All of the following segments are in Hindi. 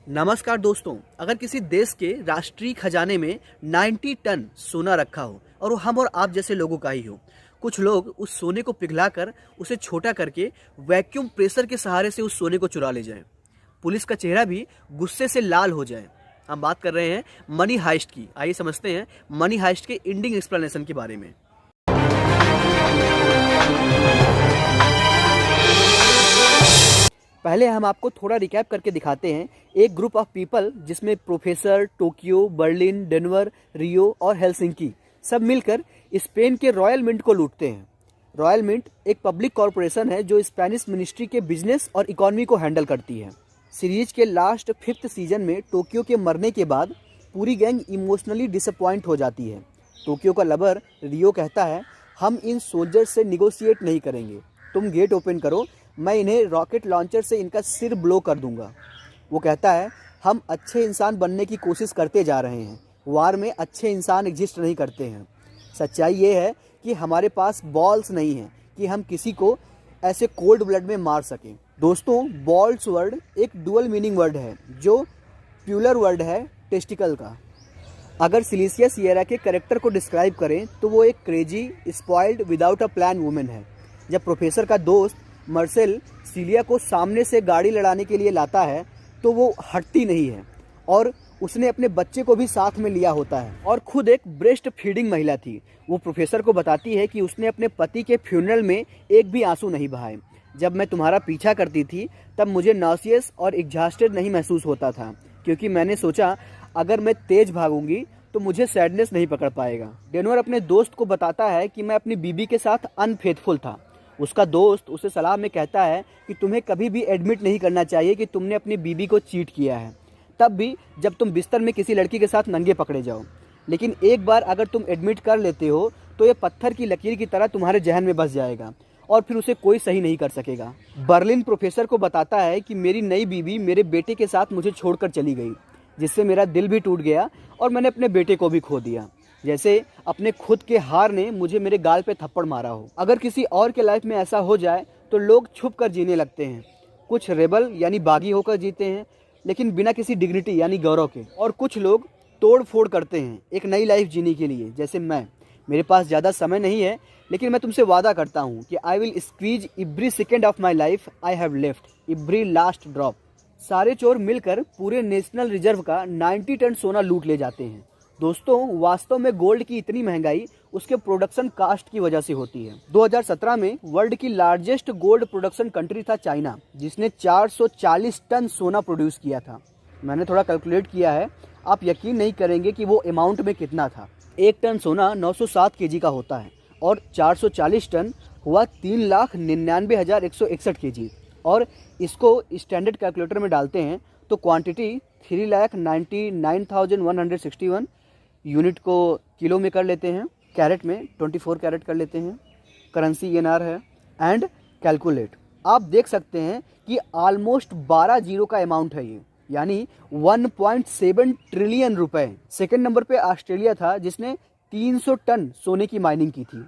नमस्कार दोस्तों। अगर किसी देश के राष्ट्रीय खजाने में 90 टन सोना रखा हो और वो हम और आप जैसे लोगों का ही हो, कुछ लोग उस सोने को पिघलाकर उसे छोटा करके वैक्यूम प्रेशर के सहारे से उस सोने को चुरा ले जाएं, पुलिस का चेहरा भी गुस्से से लाल हो जाए। हम बात कर रहे हैं मनी हाइस्ट की। आइए समझते हैं मनी हाइस्ट के एंडिंग एक्सप्लेनेशन के बारे में। पहले हम आपको थोड़ा रिकैप करके दिखाते हैं। एक ग्रुप ऑफ पीपल जिसमें प्रोफेसर, टोक्यो, बर्लिन, डेनवर, रियो और हेलसिंकी सब मिलकर स्पेन के रॉयल मिंट को लूटते हैं। रॉयल मिंट एक पब्लिक कॉरपोरेशन है जो स्पेनिश मिनिस्ट्री के बिजनेस और इकोनॉमी को हैंडल करती है। सीरीज के लास्ट 5th सीजन में टोक्यो के मरने के बाद पूरी गैंग इमोशनली डिसअपॉइंट हो जाती है। टोक्यो का लवर रियो कहता है, हम इन सोल्जर्स से निगोशिएट नहीं करेंगे, तुम गेट ओपन करो, मैं इन्हें रॉकेट लॉन्चर से इनका सिर ब्लो कर दूंगा। वो कहता है, हम अच्छे इंसान बनने की कोशिश करते जा रहे हैं, वार में अच्छे इंसान एग्जिस्ट नहीं करते हैं। सच्चाई ये है कि हमारे पास बॉल्स नहीं हैं कि हम किसी को ऐसे कोल्ड ब्लड में मार सकें। दोस्तों, बॉल्स वर्ड एक डुअल मीनिंग वर्ड है जो प्यूलर वर्ड है टेस्टिकल का। अगर सिलिसिया सियरा के कैरेक्टर को डिस्क्राइब करें तो वो एक crazy, spoiled, without a plan women है। जब प्रोफेसर का दोस्त मार्सेल सिलिया को सामने से गाड़ी लड़ाने के लिए लाता है तो वो हटती नहीं है और उसने अपने बच्चे को भी साथ में लिया होता है और खुद एक ब्रेस्ट फीडिंग महिला थी। वो प्रोफेसर को बताती है कि उसने अपने पति के फ्यूनरल में एक भी आंसू नहीं बहाए। जब मैं तुम्हारा पीछा करती थी तब मुझे नॉसियस और एग्जॉस्टेड नहीं महसूस होता था, क्योंकि मैंने सोचा अगर मैं तेज भागूंगी तो मुझे सैडनेस नहीं पकड़ पाएगा। डेनवर अपने दोस्त को बताता है कि मैं अपनी बीबी के साथ अनफेथफुल था। उसका दोस्त उसे सलाह में कहता है कि तुम्हें कभी भी एडमिट नहीं करना चाहिए कि तुमने अपनी बीबी को चीट किया है, तब भी जब तुम बिस्तर में किसी लड़की के साथ नंगे पकड़े जाओ। लेकिन एक बार अगर तुम एडमिट कर लेते हो तो ये पत्थर की लकीर की तरह तुम्हारे जहन में बस जाएगा और फिर उसे कोई सही नहीं कर सकेगा। बर्लिन प्रोफेसर को बताता है कि मेरी नई बीवी मेरे बेटे के साथ मुझे छोड़कर चली गई, जिससे मेरा दिल भी टूट गया और मैंने अपने बेटे को भी खो दिया, जैसे अपने खुद के हार ने मुझे मेरे गाल पे थप्पड़ मारा हो। अगर किसी और के लाइफ में ऐसा हो जाए तो लोग छुप कर जीने लगते हैं। कुछ रेबल यानी बागी होकर जीते हैं, लेकिन बिना किसी डिग्निटी यानी गौरव के, और कुछ लोग तोड़ फोड़ करते हैं एक नई लाइफ जीने के लिए, जैसे मैं। मेरे पास ज़्यादा समय नहीं है, लेकिन मैं तुमसे वादा करता हूँ कि I will squeeze every second of my life I have left, every last drop. सारे चोर मिलकर पूरे नेशनल रिजर्व का 90 टन सोना लूट ले जाते हैं। दोस्तों, वास्तव में गोल्ड की इतनी महंगाई उसके प्रोडक्शन कास्ट की वजह से होती है। 2017 में वर्ल्ड की लार्जेस्ट गोल्ड प्रोडक्शन कंट्री था चाइना, जिसने 440 टन सोना प्रोड्यूस किया था। मैंने थोड़ा कैलकुलेट किया है, आप यकीन नहीं करेंगे कि वो अमाउंट में कितना था। 1 टन सोना 907 केजी का होता है और 440 टन हुआ 3,99,161 केजी। और इसको स्टैंडर्ड कैलकुलेटर में डालते हैं तो क्वांटिटी 3,99,161, यूनिट को किलो में कर लेते हैं, कैरेट में 24 कैरेट कर लेते हैं, करेंसी एनआर है, एंड कैलकुलेट। आप देख सकते हैं कि ऑलमोस्ट 12 जीरो का अमाउंट है ये, यानी 1.7 ट्रिलियन रुपए। सेकंड नंबर पे ऑस्ट्रेलिया था जिसने 300 टन सोने की माइनिंग की थी।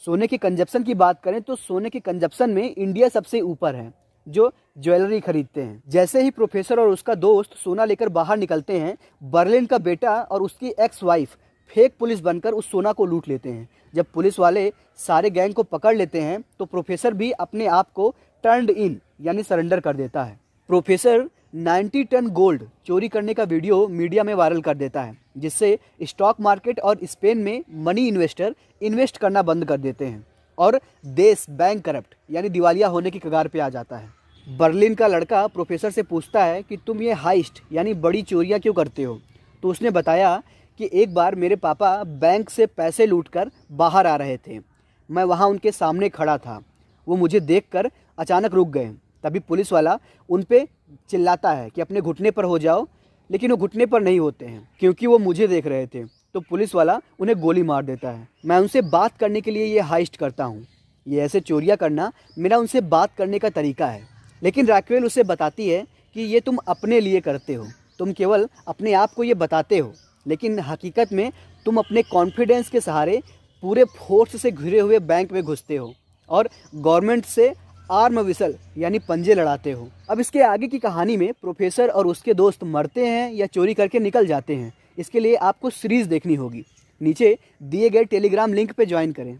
सोने के कंजप्शन की बात करें तो सोने के कंजप्शन में इंडिया सबसे ऊपर है, जो ज्वेलरी खरीदते हैं। जैसे ही प्रोफेसर और उसका दोस्त सोना लेकर बाहर निकलते हैं, बर्लिन का बेटा और उसकी एक्स वाइफ फेक पुलिस बनकर उस सोना को लूट लेते हैं। जब पुलिस वाले सारे गैंग को पकड़ लेते हैं तो प्रोफेसर भी अपने आप को टर्न्ड इन यानी सरेंडर कर देता है। प्रोफेसर 90 टन गोल्ड चोरी करने का वीडियो मीडिया में वायरल कर देता है, जिससे स्टॉक मार्केट और स्पेन में मनी इन्वेस्टर इन्वेस्ट करना बंद कर देते हैं और देश बैंक करप्ट यानी दिवालिया होने की कगार पे आ जाता है। बर्लिन का लड़का प्रोफेसर से पूछता है कि तुम ये हाइस्ट यानी बड़ी चोरियां क्यों करते हो, तो उसने बताया कि एक बार मेरे पापा बैंक से पैसे लूटकर बाहर आ रहे थे, मैं वहाँ उनके सामने खड़ा था, वो मुझे देखकर अचानक रुक गए। तभी पुलिस वाला उन पे चिल्लाता है कि अपने घुटने पर हो जाओ, लेकिन वो घुटने पर नहीं होते हैं क्योंकि वो मुझे देख रहे थे, तो पुलिस वाला उन्हें गोली मार देता है। मैं उनसे बात करने के लिए ये हाइस्ट करता हूँ, ये ऐसे चोरियाँ करना मेरा उनसे बात करने का तरीका है। लेकिन रैक्वेल उसे बताती है कि ये तुम अपने लिए करते हो, तुम केवल अपने आप को ये बताते हो, लेकिन हकीकत में तुम अपने कॉन्फिडेंस के सहारे पूरे फोर्स से घिरे हुए बैंक में घुसते हो और गवर्नमेंट से आर्म विसल यानी पंजे लड़ाते हो। अब इसके आगे की कहानी में प्रोफेसर और उसके दोस्त मरते हैं या चोरी करके निकल जाते हैं। इसके लिए आपको सीरीज देखनी होगी। नीचे दिए गए टेलीग्राम लिंक पे ज्वाइन करें।